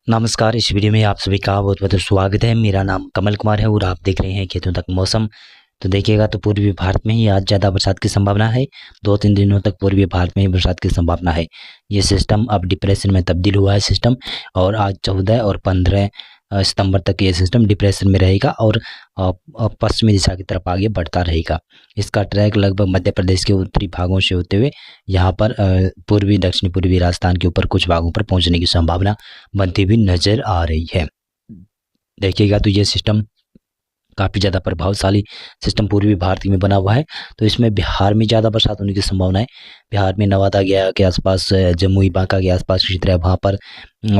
नमस्कार। इस वीडियो में आप सभी का बहुत बहुत स्वागत है। मेरा नाम कमल कुमार है और आप देख रहे हैं खेतों तक मौसम। तो देखिएगा तो पूर्वी भारत में ही आज ज़्यादा बरसात की संभावना है। 2-3 दिनों तक पूर्वी भारत में ही बरसात की संभावना है। ये सिस्टम अब डिप्रेशन में तब्दील हुआ है सिस्टम, और आज 14 और 15 सितंबर तक ये सिस्टम डिप्रेशन में रहेगा और पश्चिमी दिशा की तरफ आगे बढ़ता रहेगा। इसका ट्रैक लगभग मध्य प्रदेश के उत्तरी भागों से होते हुए यहाँ पर पूर्वी दक्षिण पूर्वी राजस्थान के ऊपर कुछ भागों पर पहुँचने की संभावना बनती हुई नजर आ रही है। देखिएगा तो ये सिस्टम काफ़ी ज़्यादा प्रभावशाली सिस्टम पूर्वी भारत में बना हुआ है। तो इसमें बिहार में ज़्यादा बरसात होने की संभावना है। बिहार में नवादा गया के आसपास, जमुई बांका के आसपास किसी तरह वहाँ पर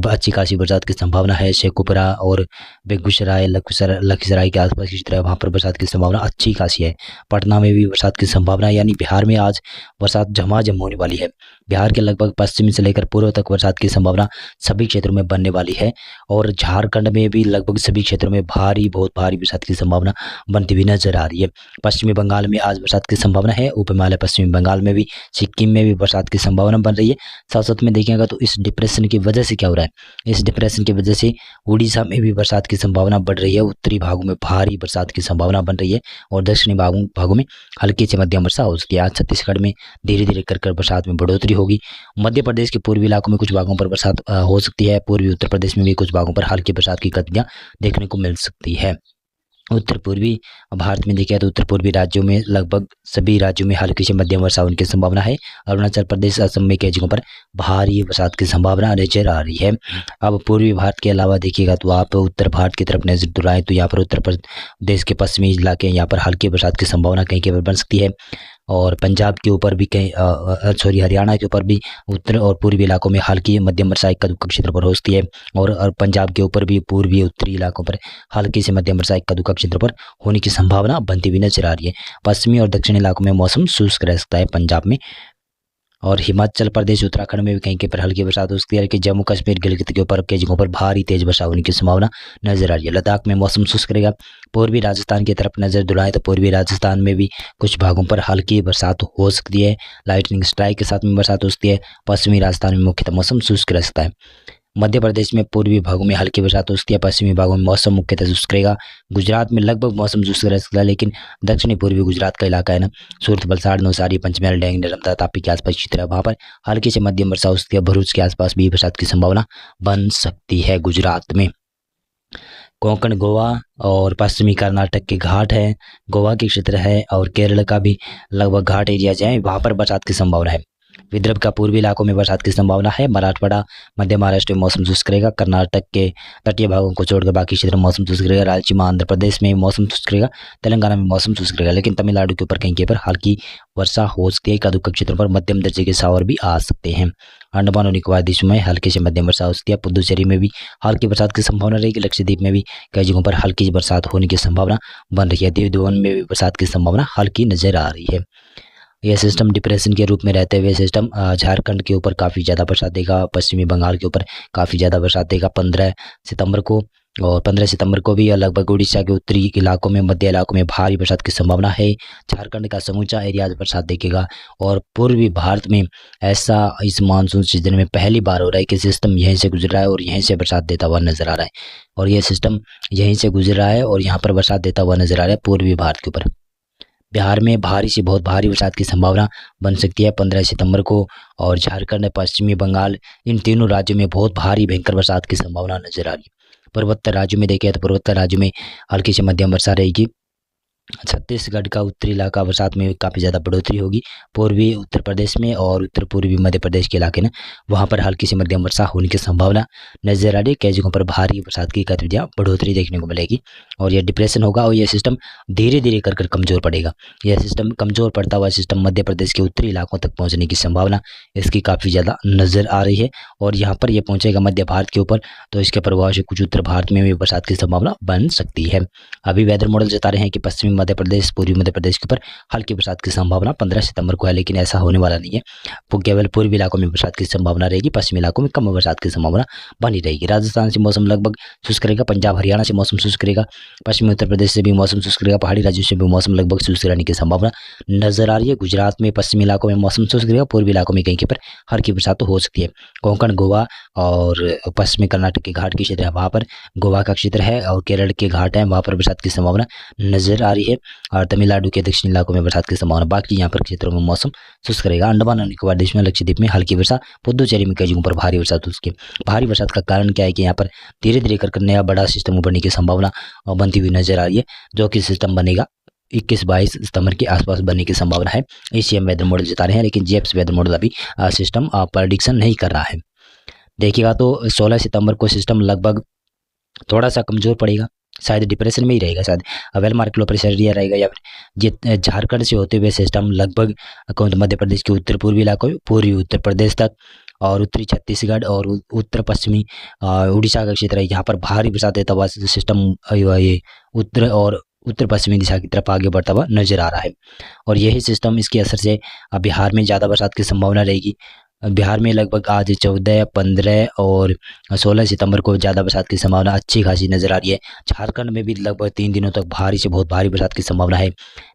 अच्छी खासी बरसात की संभावना है। शेखुपुरा और बेगूसराय लखीसराय के आसपास किसी तरह वहाँ पर बरसात की संभावना अच्छी खासी है। पटना में भी बरसात की संभावना है, यानी बिहार में आज बरसात झमाझम होने वाली है। बिहार के लगभग पश्चिमी से लेकर पूर्व तक बरसात की संभावना सभी क्षेत्रों में बनने वाली है। और झारखंड में भी लगभग सभी क्षेत्रों में बहुत भारी बरसात की संभावना बनती हुई नजर आ रही है। पश्चिमी बंगाल में आज बरसात की संभावना है। उप हिमालय पश्चिमी बंगाल में भी, सिक्किम में भी बरसात की संभावना बन रही है। साथ साथ में देखिएगा तो इस डिप्रेशन की वजह से क्या हो रहा है, इस डिप्रेशन की वजह से उड़ीसा में भी बरसात की संभावना बढ़ रही है। उत्तरी भागों में भारी बरसात की संभावना बन रही है और दक्षिणी भागों में हल्की से मध्यम वर्षा हो सकती है। आज छत्तीसगढ़ में धीरे धीरे कर बरसात में बढ़ोतरी होगी। मध्य प्रदेश के पूर्वी इलाकों में कुछ भागों पर बरसात हो सकती है। पूर्वी उत्तर प्रदेश में भी कुछ भागों पर हल्की बरसात की गतिविधियां देखने को मिल सकती है। उत्तर पूर्वी भारत में देखिए तो उत्तर पूर्वी राज्यों में लगभग सभी राज्यों में हल्की से मध्यम वर्षा होने की संभावना है। अरुणाचल प्रदेश, असम में कई जगहों पर भारी बरसात की संभावना नजर आ रही है। अब पूर्वी भारत के अलावा देखिएगा तो आप उत्तर भारत की तरफ नजर दुराएं तो यहाँ पर उत्तर प्रदेश के पश्चिमी इलाके, यहाँ पर हल्की बरसात की संभावना कहीं कहीं पर बन सकती है। और पंजाब के ऊपर भी कहीं हरियाणा के ऊपर भी उत्तर और पूर्वी इलाकों में हल्की मध्यम वर्षा इक्का दुक्का क्षेत्र पर हो सकती है। और पंजाब के ऊपर भी पूर्वी उत्तरी इलाकों पर हल्की से मध्यम वर्षा इक्का दुक्का क्षेत्र पर होने की संभावना बनती हुई नजर आ रही है। पश्चिमी और दक्षिणी इलाकों में मौसम शुष्क रह सकता है पंजाब में। और हिमाचल प्रदेश, उत्तराखंड में भी कहीं कहीं पर हल्की बरसात हो सकती है, कि जम्मू कश्मीर, गिलगित के ऊपर कई जगहों पर भारी तेज वर्षा होने की संभावना नजर आ रही है। लद्दाख में मौसम शुष्क रहेगा। पूर्वी राजस्थान की तरफ नजर दुलाएं तो पूर्वी राजस्थान में भी कुछ भागों पर हल्की बरसात हो सकती है। लाइटनिंग स्ट्राइक के साथ में बरसात हो सकती है। पश्चिमी राजस्थान में मुख्यतः मौसम शुष्क रह सकता है। मध्य प्रदेश में पूर्वी भागों में हल्की बरसात हो सकती है। पश्चिमी भागों में मौसम मुख्यतः शुष्क रहेगा। गुजरात में लगभग मौसम शुष्क रह सकता है, लेकिन दक्षिणी पूर्वी गुजरात का इलाका है ना, सूरत, वलसाड़, नवसारी, पंचमहल, डांग, नर्मदा, तापी के आसपास की तरह वहाँ पर हल्की से मध्यम वर्षा हो सकती है। भरूच के आसपास भी बरसात की संभावना बन सकती है। गुजरात में कोंकण, गोवा और पश्चिमी कर्नाटक के घाट है, गोवा के क्षेत्र है और केरल का भी लगभग घाट एरिया है, वहाँ पर बरसात की संभावना है। विदर्भ का पूर्वी इलाकों में बरसात की संभावना है। मराठवाड़ा, मध्य महाराष्ट्र में मौसम शुष्क रहेगा। कर्नाटक के तटीय भागों को छोड़कर बाकी क्षेत्र में मौसम शुष्क रहेगा। रायलसीमा, आंध्र प्रदेश में मौसम शुष्क रहेगा। तेलंगाना में मौसम शुष्क रहेगा, लेकिन तमिलनाडु के ऊपर कहीं कहीं पर हल्की वर्षा हो सकती है। कदुक क्षेत्रों पर मध्यम दर्जे के शावर भी आ सकते हैं। अंडमान और निकोबार द्वीपों में हल्की से मध्यम वर्षा हो सकती है। पुदुचेरी में भी हल्की बरसात की संभावना रहेगी। लक्षद्वीप में भी कई जगहों पर हल्की बरसात होने की संभावना बन रही है। दीव में भी बरसात की संभावना हल्की नजर आ रही है। यह सिस्टम डिप्रेशन के रूप में रहते हुए सिस्टम झारखंड के ऊपर काफ़ी ज़्यादा बरसात देगा। पश्चिमी बंगाल के ऊपर काफ़ी ज़्यादा बरसात देगा 15 सितंबर को। और 15 सितंबर को भी लगभग उड़ीसा के उत्तरी इलाकों में, मध्य इलाकों में भारी बरसात की संभावना है। झारखंड का समूचा एरिया बरसात देखेगा। और पूर्वी भारत में ऐसा इस मानसून सीजन में पहली बार हो रहा है कि सिस्टम यहीं से गुजर रहा है और यहीं से बरसात देता हुआ नजर आ रहा है। और यह सिस्टम यहीं से गुजर रहा है और यहाँ पर बरसात देता हुआ नजर आ रहा है पूर्वी भारत के ऊपर। बिहार में भारी से बहुत भारी बरसात की संभावना बन सकती है 15 सितंबर को। और झारखंड, पश्चिमी बंगाल, इन तीनों राज्यों में बहुत भारी भयंकर बरसात की संभावना नजर आ रही है। पूर्वोत्तर राज्यों में देखिए तो पूर्वोत्तर राज्यों में हल्की से मध्यम वर्षा रहेगी। छत्तीसगढ़ का उत्तरी इलाका बरसात में काफ़ी ज़्यादा बढ़ोतरी होगी। पूर्वी उत्तर प्रदेश में और उत्तर पूर्वी मध्य प्रदेश के इलाके में वहाँ पर हल्की से मध्यम वर्षा होने की संभावना नजर आ रही है। कई जगहों पर भारी बरसात की गतिविधियाँ बढ़ोतरी देखने को मिलेगी। और यह डिप्रेशन होगा और यह सिस्टम धीरे धीरे कर कमज़ोर पड़ेगा। यह सिस्टम कमज़ोर पड़ता हुआ सिस्टम मध्य प्रदेश के उत्तरी इलाकों तक पहुँचने की संभावना इसकी काफ़ी ज़्यादा नज़र आ रही है। और यहाँ पर यह पहुँचेगा मध्य भारत के ऊपर, तो इसके प्रभाव से कुछ उत्तर भारत में भी बरसात की संभावना बन सकती है। अभी वेदर मॉडल जता रहे हैं कि पश्चिमी मध्य प्रदेश, पूर्वी मध्य प्रदेश के ऊपर हल्की बरसात की संभावना 15 सितंबर को है, लेकिन ऐसा होने वाला नहीं है। केवल पूर्वी इलाकों में बरसात की संभावना रहेगी, पश्चिमी इलाकों में कम बरसात की संभावना बनी रहेगी। राजस्थान से मौसम लगभग शुष्क रहेगा, पंजाब हरियाणा से मौसम शुष्क रहेगा, पश्चिमी उत्तर प्रदेश से भी मौसम शुष्क रहेगा, पहाड़ी राज्यों से भी मौसम लगभग शुष्क रहने की संभावना नजर आ रही है। गुजरात में पश्चिमी इलाकों में मौसम शुष्क रहेगा, पूर्वी इलाकों में कहीं पर हल्की बरसात तो हो सकती है। कोंकण, गोवा और पश्चिमी कर्नाटक के घाट के क्षेत्र है, वहाँ पर गोवा का क्षेत्र है और केरल के घाट है, वहाँ पर बरसात की संभावना नजर आ रही है। और तमिलनाडु के दक्षिणी इलाकों में बरसात की संभावना, बाकी यहाँ पर क्षेत्रों में मौसम शुष्क रहेगा। अंडमान और निकोबार देश में, लक्षद्वीप में हल्की वर्षा, पुदुचेरी में कई जगहों पर भारी वर्षा। तो उसके भारी बरसात का कारण क्या है कि यहाँ पर धीरे धीरे कर नया बड़ा सिस्टम उभरने की संभावना बनती हुई नजर आ रही है, जो कि सिस्टम बनेगा 21-22 सितंबर के आसपास बनने की संभावना है। एशियन वेदर मॉडल जता रहे हैं, लेकिन जेप्स वेदर मॉडल अभी सिस्टम प्रेडिक्शन नहीं कर रहा है। देखिएगा तो 16 सितंबर को सिस्टम लगभग थोड़ा सा कमजोर पड़ेगा, शायद डिप्रेशन में ही रहेगा, शायद well mark low pressure area रहेगा, या फिर झारखंड से होते हुए सिस्टम लगभग मध्य प्रदेश के उत्तर पूर्वी इलाकों, पूर्वी उत्तर प्रदेश तक और उत्तरी छत्तीसगढ़ और उत्तर पश्चिमी उड़ीसा का क्षेत्र है, यहाँ पर भारी बरसात देता हुआ सिस्टम ये उत्तर और उत्तर पश्चिमी दिशा की तरफ आगे बढ़ता हुआ नजर आ रहा है। और यही सिस्टम, इसके असर से बिहार में ज़्यादा बरसात की संभावना रहेगी। बिहार में लगभग आज 14, 15 और 16 सितंबर को ज़्यादा बरसात की संभावना अच्छी खासी नज़र आ रही है। झारखंड में भी लगभग 3 दिनों तक भारी से बहुत भारी बरसात की संभावना है।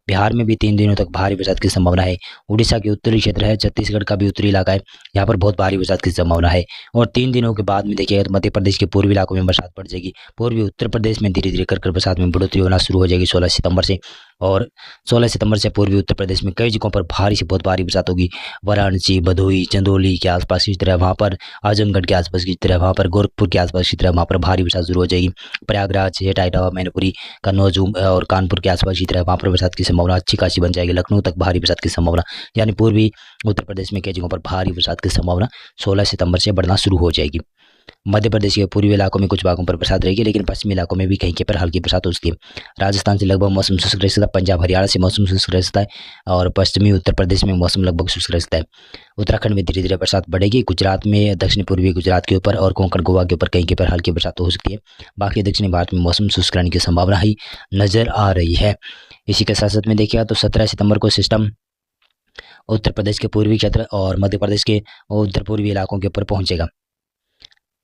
बिहार में भी 3 दिनों तक भारी बरसात की संभावना है। उड़ीसा के उत्तरी क्षेत्र है, छत्तीसगढ़ का भी उत्तरी इलाका है, यहाँ पर बहुत भारी बरसात की संभावना है। और 3 दिनों के बाद में देखिएगा तो मध्य प्रदेश के पूर्वी इलाकों में बरसात बढ़ जाएगी। पूर्वी उत्तर प्रदेश में धीरे धीरे कर बरसात में बढ़ोतरी होना शुरू हो जाएगी 16 सितंबर से। और 16 सितंबर से पूर्वी उत्तर प्रदेश में कई जगहों पर भारी से बहुत भारी बरसात होगी। वाराणसी, भदोही, चंदौली के आसपास की तरह, वहाँ पर आजमगढ़ के आसपास की तरह, वहाँ पर गोरखपुर के आसपास की तरह वहाँ पर भारी बरसात शुरू हो जाएगी। प्रयागराज, इटावा, मैनपुरी, कन्नौज और कानपुर के आसपास की तरह वहाँ पर बरसात की संभावना अच्छी खासी बन जाएगी। लखनऊ तक भारी बरसात की संभावना, यानी पूर्वी उत्तर प्रदेश में कई जगहों पर भारी बरसात की संभावना 16 सितंबर से बढ़ना शुरू हो जाएगी। मध्य प्रदेश के पूर्वी इलाकों में कुछ भागों पर बरसात रहेगी, लेकिन पश्चिमी इलाकों में भी कहीं के पर हल्की बरसात हो सकती है। राजस्थान से लगभग मौसम शुष्क रह सकता है, पंजाब हरियाणा से मौसम शुष्क रह सकता है और पश्चिमी उत्तर प्रदेश में मौसम लगभग शुष्क रह सकता है। उत्तराखंड में धीरे धीरे बरसात बढ़ेगी। गुजरात में, दक्षिण पूर्वी गुजरात के ऊपर और कोंकण गोवा के ऊपर कहीं के पर हल्की बरसात हो सकती है। बाकी दक्षिणी भारत में मौसम शुष्क रहने की संभावना ही नजर आ रही है। इसी के साथ साथ में देखिएगा तो 17 सितंबर को सिस्टम उत्तर प्रदेश के पूर्वी क्षेत्र और मध्य प्रदेश के उत्तर पूर्वी इलाकों के ऊपर पहुंचेगा।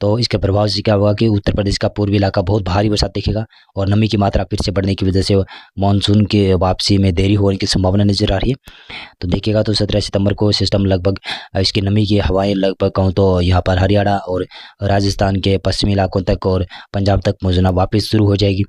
तो इसके प्रभाव से क्या होगा कि उत्तर प्रदेश का पूर्वी इलाका बहुत भारी बरसात देखेगा और नमी की मात्रा फिर से बढ़ने की वजह से मानसून के वापसी में देरी होने की संभावना नजर आ रही है। तो देखिएगा तो 17 सितंबर को सिस्टम लगभग इसकी नमी की हवाएं लगभग कहूँ तो यहाँ पर हरियाणा और राजस्थान के पश्चिमी इलाकों तक और पंजाब तक पहुँचना वापस शुरू हो जाएगी।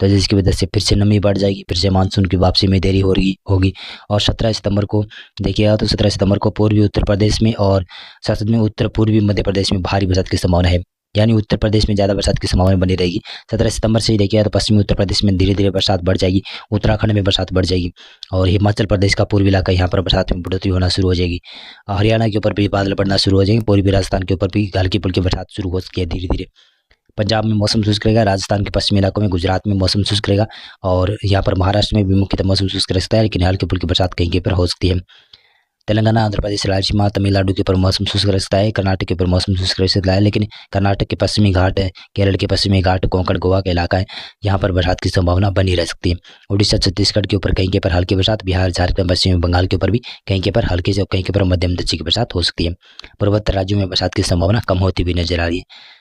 तो जिसकी वजह से फिर से नमी बढ़ जाएगी, फिर से मानसून की वापसी में देरी हो रही होगी। और 17 सितंबर को देखिएगा तो 17 सितंबर को पूर्वी उत्तर प्रदेश में और साथ में उत्तर पूर्वी मध्य प्रदेश में भारी बरसात की संभावना है, यानी उत्तर प्रदेश में ज़्यादा बरसात की संभावना बनी रहेगी। 17 सितंबर से ही देखिएगा तो पश्चिमी उत्तर प्रदेश में धीरे धीरे बरसात बढ़ जाएगी, उत्तराखंड में बरसात बढ़ जाएगी और हिमाचल प्रदेश का पूर्वी इलाका यहाँ पर बरसात में बढ़ोतरी होना शुरू हो जाएगी। हरियाणा के ऊपर भी बादल बढ़ना शुरू हो जाएंगे, पूर्वी राजस्थान के ऊपर भी हल्की फुल्की बरसात शुरू हो सकती है धीरे धीरे। पंजाब में मौसम शुष्क रहेगा, राजस्थान के पश्चिमी इलाकों में, गुजरात में मौसम शुष्क रहेगा और यहाँ पर महाराष्ट्र में भी मुख्यतः मौसम शुष्क रह सकता है, लेकिन हल्की फुल्की बरसात कहीं के पर हो सकती है। तेलंगाना, आंध्र प्रदेश, रायलसीमा, तमिलनाडु के ऊपर मौसम शुष्क रह सकता है, कर्नाटक के ऊपर मौसम शुष्क रह सकता है, लेकिन कर्नाटक के पश्चिमी घाट है, केरल के पश्चिमी घाट, कोंकण गोवा का इलाका है, यहाँ पर बरसात की संभावना बनी रह सकती है। उड़ीसा, छत्तीसगढ़ के ऊपर कहीं के पर हल्की बरसात, बिहार, झारखंड, पश्चिमी बंगाल के ऊपर भी कहीं के पर हल्की से कहीं के पर मध्यम दर्जे की बरसात हो सकती है। पूर्वोत्तर राज्यों में बरसात की संभावना कम होती हुई नजर आ रही है।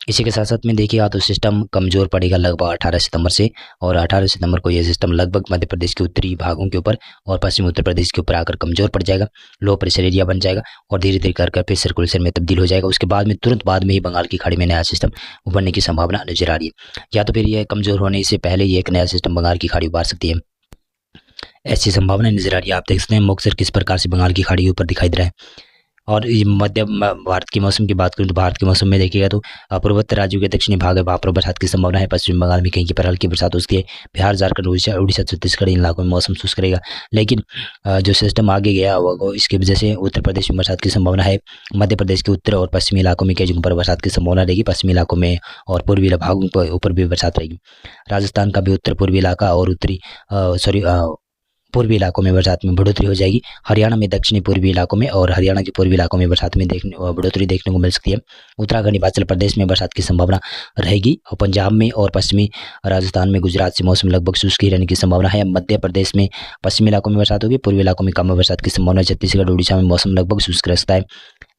इसी के साथ साथ में देखिएगा तो सिस्टम कमजोर पड़ेगा लगभग 18 सितंबर से, और 18 सितंबर को यह सिस्टम लगभग मध्य प्रदेश के उत्तरी भागों के ऊपर और पश्चिमी उत्तर प्रदेश के ऊपर आकर कमजोर पड़ जाएगा, लो प्रेशर एरिया बन जाएगा और धीरे धीरे कर फिर सर्कुलेशन में तब्दील हो जाएगा। उसके बाद में तुरंत बाद में ही बंगाल की खाड़ी में नया सिस्टम उभरने की संभावना नजर आ रही है, या तो फिर यह कमजोर होने से पहले ही एक नया सिस्टम बंगाल की खाड़ी उभार सकती है, ऐसी संभावना नजर आ रही है। आप देख सकते हैं मुख्तर किस प्रकार से बंगाल की खाड़ी के ऊपर दिखाई दे रहा है। और मध्य भारत के मौसम की बात करूँ तो भारत के मौसम में देखिएगा तो पूर्वोत्तर राज्यों के दक्षिणी भाग है, वहाँ पर बरसात की संभावना है। पश्चिम बंगाल में कहीं की पर हल्की बरसात हो सकती है। बिहार, झारखंड, उड़ीसा, छत्तीसगढ़ इन इलाकों में मौसम शुष्क रहेगा, लेकिन जो सिस्टम आगे गया वो इसकी वजह से उत्तर प्रदेश में बरसात की संभावना है। मध्य प्रदेश के उत्तर और पश्चिमी इलाकों में कई जगहों पर बरसात की संभावना रहेगी, पश्चिमी इलाकों में और पूर्वी भागों पर ऊपर भी बरसात रहेगी। राजस्थान का भी उत्तर पूर्वी इलाका और पूर्वी इलाकों में बरसात में बढ़ोतरी हो जाएगी। हरियाणा में दक्षिणी पूर्वी इलाकों में और हरियाणा के पूर्वी इलाकों में बरसात में बढ़ोतरी देखने को मिल सकती है। उत्तराखंड हिमाचल प्रदेश में बरसात की संभावना रहेगी और पंजाब में और पश्चिमी राजस्थान में गुजरात से मौसम लगभग शुष्क ही रहने की संभावना है। मध्य प्रदेश में पश्चिमी इलाकों में बरसात होगी, पूर्वी इलाकों में कम बरसात की संभावना है। छत्तीसगढ़ उड़ीसा में मौसम लगभग शुष्क रह सकता है।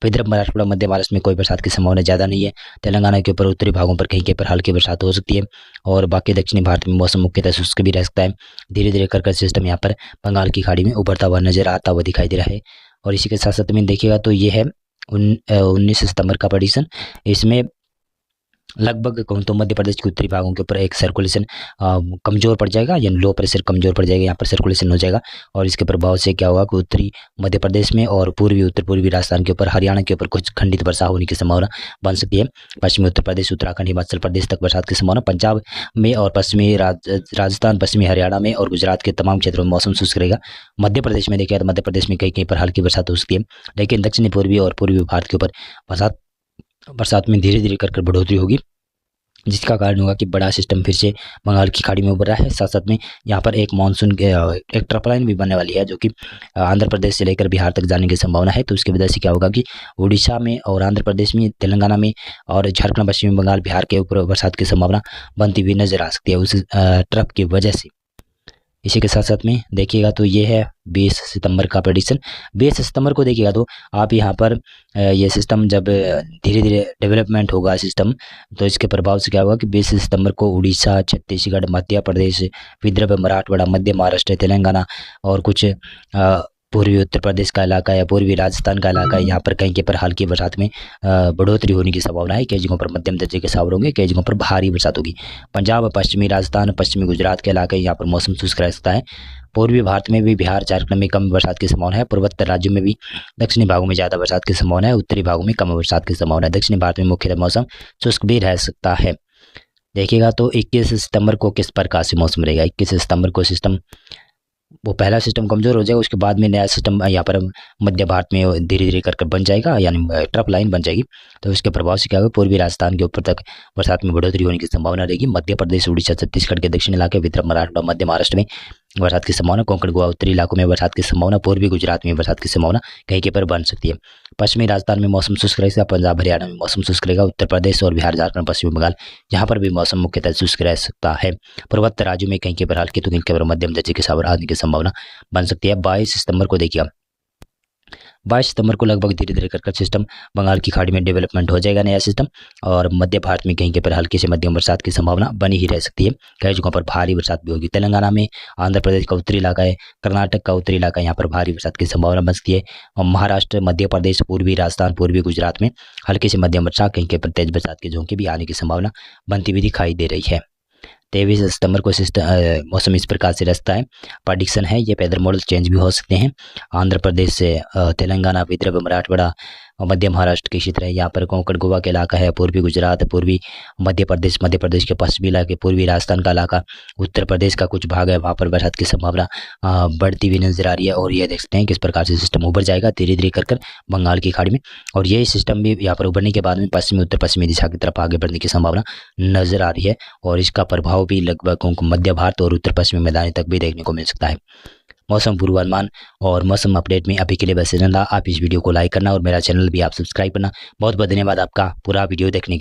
विदर्भ मराठवाड़ा मध्य महाराष्ट्र में कोई बरसात की संभावना ज़्यादा नहीं है। तेलंगाना के ऊपर उत्तरी भागों पर कहीं कहीं पर हल्की बरसात हो सकती है और बाकी दक्षिणी भारत में मौसम मुख्यतः शुष्क भी रह सकता है। धीरे धीरे कर सिस्टम यहाँ पर बंगाल की खाड़ी में उभरता हुआ नजर आता हुआ दिखाई दे रहा है। और इसी के साथ साथ में देखिएगा तो ये है 19 सितंबर का प्रेडिक्शन। इसमें लगभग कहूँ तो मध्य प्रदेश के उत्तरी भागों के ऊपर एक सर्कुलेशन कमजोर पड़ जाएगा, यानी लो प्रेशर कमजोर पड़ जाएगा, यहाँ पर सर्कुलेशन हो जाएगा और इसके प्रभाव से क्या होगा कि उत्तरी मध्य प्रदेश में और पूर्वी उत्तर पूर्वी राजस्थान के ऊपर हरियाणा के ऊपर कुछ खंडित वर्षा होने की संभावना बन सकती है। पश्चिमी उत्तर प्रदेश उत्तराखंड हिमाचल प्रदेश तक बरसात की संभावना। पंजाब में और पश्चिमी राजस्थान पश्चिमी हरियाणा में और गुजरात के तमाम क्षेत्रों में मौसम शुष्क रहेगा। मध्य प्रदेश में देखिए तो मध्य प्रदेश में कहीं कहीं पर हल्की बरसात हो सकती है, लेकिन दक्षिणी पूर्वी और पूर्वी भारत के ऊपर बरसात में धीरे धीरे कर बढ़ोतरी होगी, जिसका कारण होगा कि बड़ा सिस्टम फिर से बंगाल की खाड़ी में उभर रहा है। साथ साथ में यहाँ पर एक मानसून एक ट्रफ लाइन भी बनने वाली है, जो कि आंध्र प्रदेश से लेकर बिहार तक जाने की संभावना है। तो उसकी वजह से क्या होगा कि उड़ीसा में और आंध्र प्रदेश में, तेलंगाना में और झारखंड, पश्चिमी बंगाल, बिहार के ऊपर बरसात की संभावना बनती हुई नजर आ सकती है उस ट्रफ की वजह से। इसी के साथ साथ में देखिएगा तो ये है 20 सितंबर का प्रेडिक्शन। 20 सितंबर को देखिएगा तो आप यहाँ पर ये सिस्टम जब धीरे धीरे डेवलपमेंट होगा सिस्टम, तो इसके प्रभाव से क्या होगा कि 20 सितंबर को उड़ीसा, छत्तीसगढ़, मध्य प्रदेश, विदर्भ, मराठवाड़ा, मध्य महाराष्ट्र, तेलंगाना और कुछ पूर्वी उत्तर प्रदेश का इलाका या पूर्वी राजस्थान का इलाका है, यहाँ पर कहीं के पर हल्की बरसात में बढ़ोतरी होने की संभावना है। कई जगहों पर मध्यम दर्जे के सावर होंगे, कई जगहों पर भारी बरसात होगी। पंजाब, पश्चिमी राजस्थान, पश्चिमी गुजरात के इलाके यहाँ पर मौसम शुष्क रह सकता है। पूर्वी भारत में भी बिहार, झारखंड में कम बरसात की संभावना है। पूर्वोत्तर राज्यों में भी दक्षिणी भागों में ज़्यादा बरसात की संभावना है, उत्तरी भागों में कम बरसात की संभावना है। दक्षिणी भारत में मुख्यतः मौसम शुष्क भी रह सकता है। देखिएगा तो 21 सितंबर को किस प्रकार से मौसम रहेगा। 21 सितंबर को सिस्टम वो पहला सिस्टम कमजोर हो जाएगा, उसके बाद में नया सिस्टम यहाँ पर मध्य भारत में धीरे धीरे कर बन जाएगा, यानी ट्रफ लाइन बन जाएगी। तो इसके प्रभाव से क्या होगा, पूर्वी राजस्थान के ऊपर तक बरसात में बढ़ोतरी होने की संभावना रहेगी। मध्य प्रदेश, उड़ीसा, छत्तीसगढ़ के दक्षिण इलाके, विदर्भ, मराठवाड़ा, मध्य महाराष्ट्र में बरसात की संभावना। कोंकण, गोवा, उत्तरी इलाकों में बरसात की संभावना। पूर्वी गुजरात में बरसात की संभावना कहीं के पर बन सकती है। पश्चिमी राजस्थान में मौसम शुष्क रहेगा। पंजाब, हरियाणा में मौसम शुष्क रहेगा। उत्तर प्रदेश और बिहार, झारखंड, पश्चिम बंगाल, यहाँ पर भी मौसम मुख्यतः शुष्क रह सकता है। पूर्वोत्तर राज्यों में कहीं के पर हल्की तो कहीं के पर मध्यम दर्जे के सावर आने की संभावना बन सकती है। 22 सितंबर को देखिए, 22 सितंबर को लगभग धीरे धीरे कर सिस्टम बंगाल की खाड़ी में डेवलपमेंट हो जाएगा नया सिस्टम, और मध्य भारत में कहीं के पर हल्की से मध्यम बरसात की संभावना बनी ही रह सकती है। कई जगहों पर भारी बरसात भी होगी। तेलंगाना में, आंध्र प्रदेश का उत्तरी इलाका है, कर्नाटक का उत्तरी इलाका, यहाँ पर भारी बरसात की संभावना बन सकती है। और महाराष्ट्र, मध्य प्रदेश, पूर्वी राजस्थान, पूर्वी गुजरात में हल्की से मध्यम बरसात, कहीं के पर तेज बरसात के झोंके भी आने की संभावना बनती हुई दिखाई दे रही है। 23 सितंबर को मौसम इस प्रकार से रखता है, प्रेडिक्शन है। ये वेदर मॉडल चेंज भी हो सकते हैं। आंध्र प्रदेश से तेलंगाना, विदर्भ, मराठवाड़ा और मध्य महाराष्ट्र के क्षेत्र है, यहाँ पर कोंकण, गोवा के इलाका है, पूर्वी गुजरात, पूर्वी मध्य प्रदेश के पश्चिमी इलाके, पूर्वी राजस्थान का इलाका, उत्तर प्रदेश का कुछ भाग है, वहाँ पर बरसात की संभावना बढ़ती हुई नजर आ रही है। और ये देख सकते हैं किस प्रकार से सिस्टम उभर जाएगा धीरे धीरे कर बंगाल की खाड़ी में, और ये सिस्टम भी यहाँ पर उभरने के बाद में पश्चिमी उत्तर पश्चिमी दिशा की तरफ आगे बढ़ने की संभावना नजर आ रही है, और इसका प्रभाव भी लगभग मध्य भारत और उत्तर पश्चिमी मैदानी तक भी देखने को मिल सकता है। मौसम पूर्वानुमान और मौसम अपडेट में अभी के लिए बस इतना था। आप इस वीडियो को लाइक करना और मेरा चैनल भी आप सब्सक्राइब करना। बहुत बहुत धन्यवाद आपका पूरा वीडियो देखने के लिए।